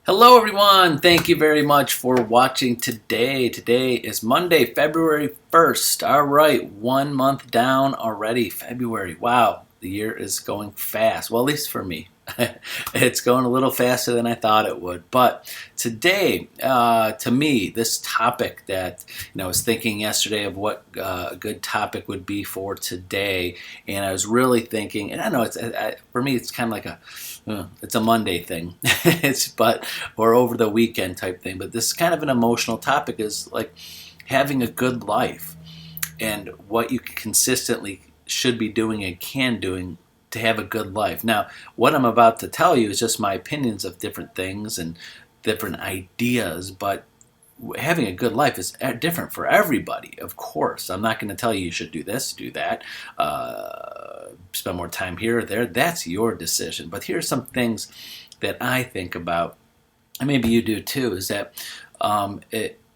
Hello, everyone. Thank you very much for watching today. Today is Monday, February 1st. All right, 1 month down already. February. Wow, the year is going fast. Well, at least for me. It's going a little faster than I thought it would. But today, to me, this topic that I was thinking yesterday of what a good topic would be for today, and I was really thinking, and I know for me, it's kind of like it's a Monday thing, or over the weekend type thing. But this is kind of an emotional topic, is like having a good life and what you consistently should be doing and can doing to have a good life. Now, what I'm about to tell you is just my opinions of different things and different ideas, but having a good life is different for everybody, of course. I'm not going to tell you should do this, do that, spend more time here or there. That's your decision. But here's some things that I think about, and maybe you do too, is that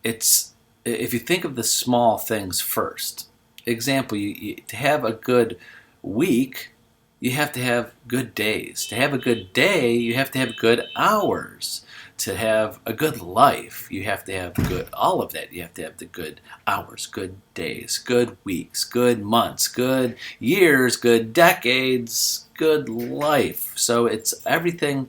it's if you think of the small things first. Example, to have a good week, you have to have good days. To have a good day, you have to have good hours. To have a good life, you have to have all of that. You have to have the good hours, good days, good weeks, good months, good years, good decades, good life. So everything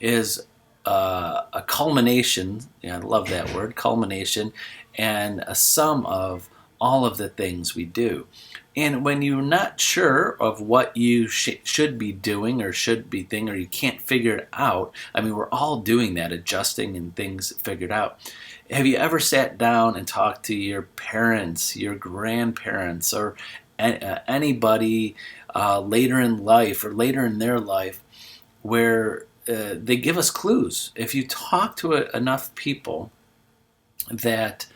is a culmination. I love that word, culmination, and a sum of all of the things we do. And when you're not sure of what you should be doing or should be thinking, or you can't figure it out, I mean, we're all doing that, adjusting and things figured out. Have you ever sat down and talked to your parents, your grandparents, or anybody later in life or later in their life where they give us clues? If you talk to enough people that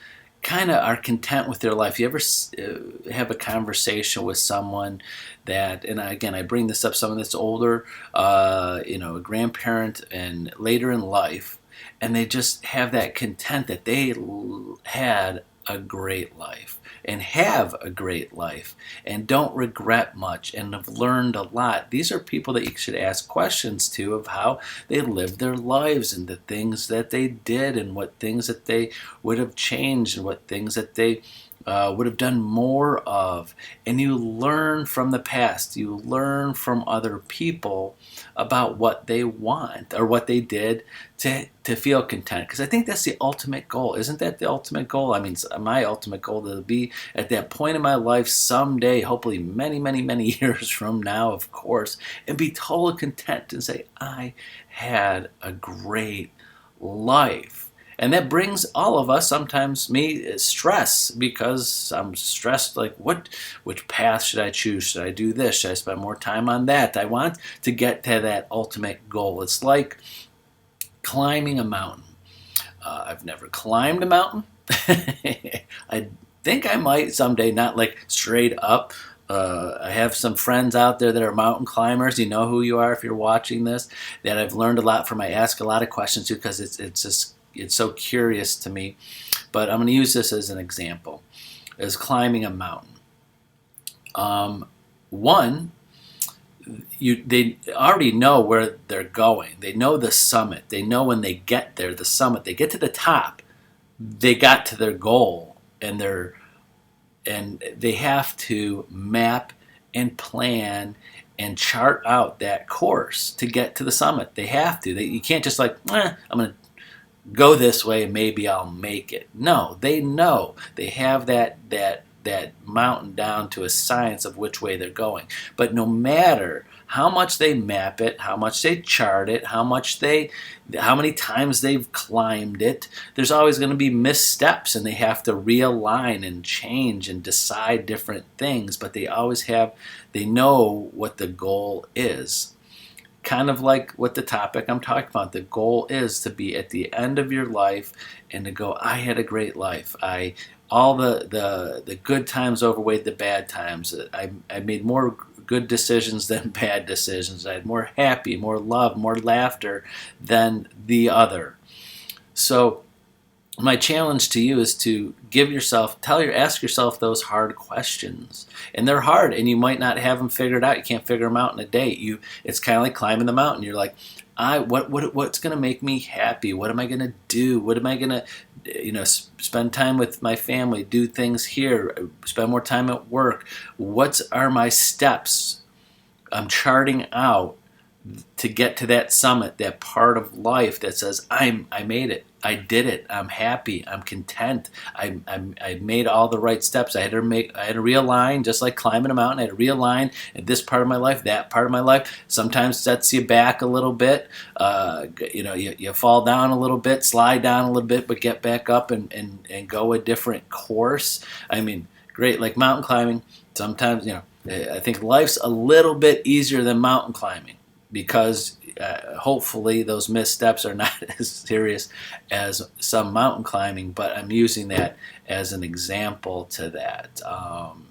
kind of are content with their life. You ever have a conversation with someone that, and again, I bring this up, someone that's older, a grandparent and later in life, and they just have that content that they had a great life and have a great life and don't regret much and have learned a lot. These are people that you should ask questions to of how they lived their lives and the things that they did and what things that they would have changed and what things that they would have done more of. And you learn from the past. You learn from other people about what they want or what they did to feel content. Because I think that's the ultimate goal. Isn't that the ultimate goal? I mean, my ultimate goal to be at that point in my life someday, hopefully many, many, many years from now, of course, and be totally content and say, I had a great life. And that brings all of us, sometimes me, stress, because I'm stressed, like which path should I choose? Should I do this? Should I spend more time on that? I want to get to that ultimate goal. It's like climbing a mountain. I've never climbed a mountain. I think I might someday, not like straight up. I have some friends out there that are mountain climbers. You know who you are if you're watching this, that I've learned a lot from. I ask a lot of questions to because it's so curious to me. But I'm going to use this as an example, as climbing a mountain. They already know where they're going. They know the summit. They know when they get there, the summit. They get to the top. They got to their goal, and they have to map and plan and chart out that course to get to the summit. They have to. You can't just I'm going to go this way and maybe I'll make it. No, they know. They have that mountain down to a science of which way they're going. But no matter how much they map it, how much they chart it, how many times they've climbed it, there's always going to be missteps, and they have to realign and change and decide different things, but they know what the goal is. Kind of like what the topic I'm talking about. The goal is to be at the end of your life and to go, I had a great life. All the good times outweighed the bad times. I made more good decisions than bad decisions. I had more happy, more love, more laughter than the other. So my challenge to you is to ask yourself those hard questions. And they're hard, and you might not have them figured out. You can't figure them out in a day. It's kind of like climbing the mountain. You're like, what's going to make me happy? What am I going to do? What am I going to, spend time with my family, do things here, spend more time at work? What are my steps I'm charting out to get to that summit, that part of life that says I made it, I did it, I'm happy, I'm content, I made all the right steps. I had to realign, just like climbing a mountain. I had to realign in this part of my life, that part of my life. Sometimes sets you back a little bit. You fall down a little bit, slide down a little bit, but get back up and go a different course. I mean, great, like mountain climbing. Sometimes, I think life's a little bit easier than mountain climbing, because hopefully those missteps are not as serious as some mountain climbing, but I'm using that as an example to that.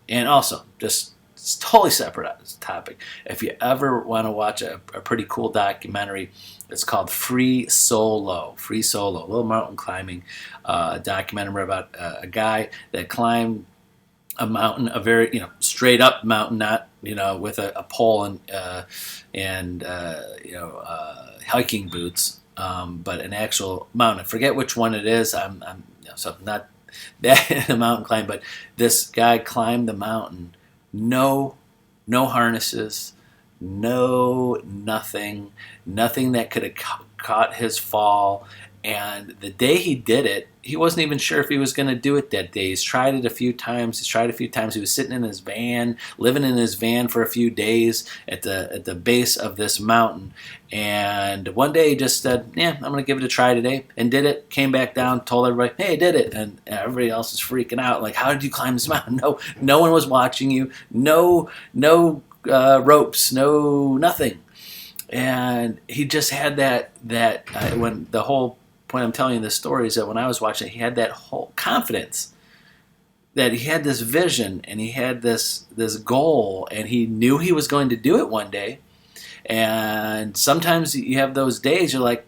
And also, just it's totally separate topic. If you ever want to watch a pretty cool documentary, it's called Free Solo, a little mountain climbing documentary about a guy that climbed a mountain, a very straight up mountain, not with a pole and hiking boots, but an actual mountain. I forget which one it is. I'm so not that in a mountain climb, but this guy climbed the mountain, no harnesses, nothing that could have caught his fall. And the day he did it, he wasn't even sure if he was going to do it that day. He's tried it a few times. He was sitting in his van, living in his van for a few days at the base of this mountain. And one day he just said, yeah, I'm going to give it a try today. And did it, came back down, told everybody, hey, I did it. And everybody else is freaking out. Like, how did you climb this mountain? No one was watching you. No ropes, nothing. And he just had that when the whole point I'm telling you this story is that when I was watching it, he had that whole confidence that he had this vision and he had this goal, and he knew he was going to do it one day. And sometimes you have those days you're like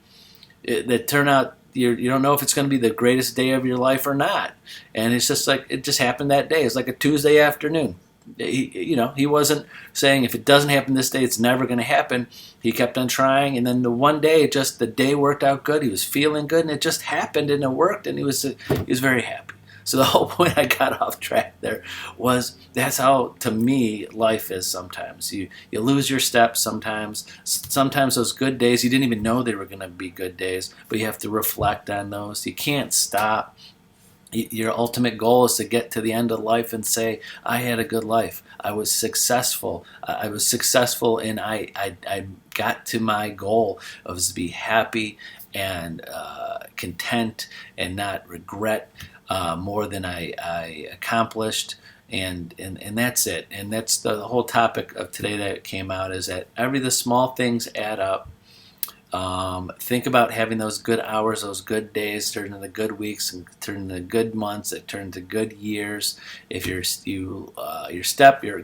that turn out you don't know if it's going to be the greatest day of your life or not. And it's just like it just happened that day. It's like a Tuesday afternoon. He wasn't saying if it doesn't happen this day, it's never going to happen. He kept on trying, and then the one day, just the day worked out good. He was feeling good, and it just happened, and it worked, and he was very happy. So the whole point I got off track there was that's how, to me, life is sometimes. You lose your steps sometimes. Sometimes those good days, you didn't even know they were going to be good days, but you have to reflect on those. You can't stop. Your ultimate goal is to get to the end of life and say, I had a good life. I was successful. And I got to my goal of to be happy and content and not regret more than I accomplished. And that's it. And that's the whole topic of today that came out, is that the small things add up. Think about having those good hours, those good days, turn into good weeks, and turn into good months, that turn into good years. If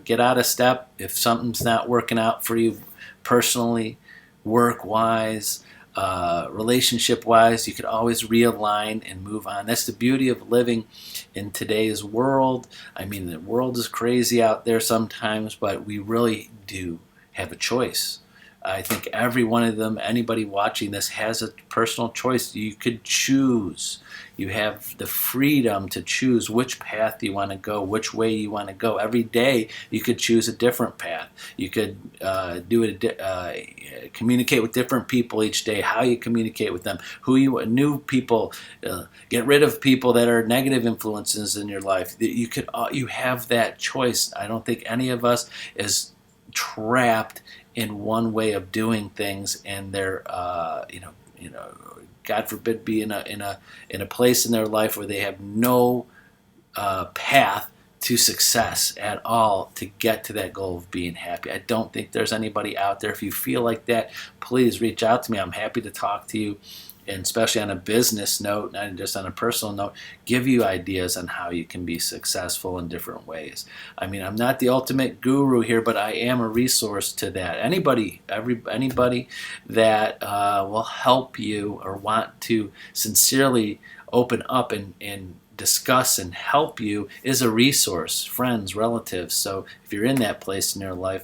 get out of step. If something's not working out for you personally, work-wise, relationship-wise, you could always realign and move on. That's the beauty of living in today's world. I mean, the world is crazy out there sometimes, but we really do have a choice. I think every one of them, anybody watching this, has a personal choice. You could choose. You have the freedom to choose which path you want to go, which way you want to go. Every day you could choose a different path. You could communicate with different people each day, how you communicate with them, new people, get rid of people that are negative influences in your life. You have that choice. I don't think any of us is trapped in one way of doing things, and they're God forbid, be in a place in their life where they have no path to success at all to get to that goal of being happy. I don't think there's anybody out there. If you feel like that, please reach out to me. I'm happy to talk to you, and especially on a business note, not just on a personal note, give you ideas on how you can be successful in different ways. I mean, I'm not the ultimate guru here, but I am a resource to that. Anybody that will help you or want to sincerely open up and discuss and help you is a resource. Friends, relatives. So if you're in that place in your life,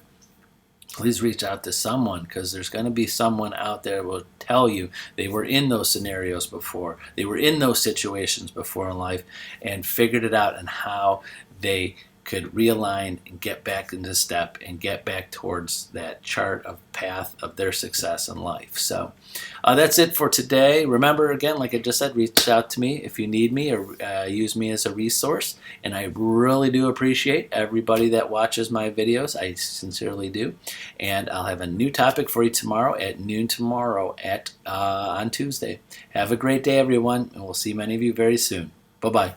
please reach out to someone, because there's going to be someone out there who will tell you they were in those scenarios before, they were in those situations before in life, and figured it out, and how they could realign and get back into step and get back towards that chart of path of their success in life. So that's it for today. Remember, again, like I just said, reach out to me if you need me, or use me as a resource. And I really do appreciate everybody that watches my videos. I sincerely do. And I'll have a new topic for you tomorrow at noon tomorrow on Tuesday. Have a great day, everyone, and we'll see many of you very soon. Bye-bye.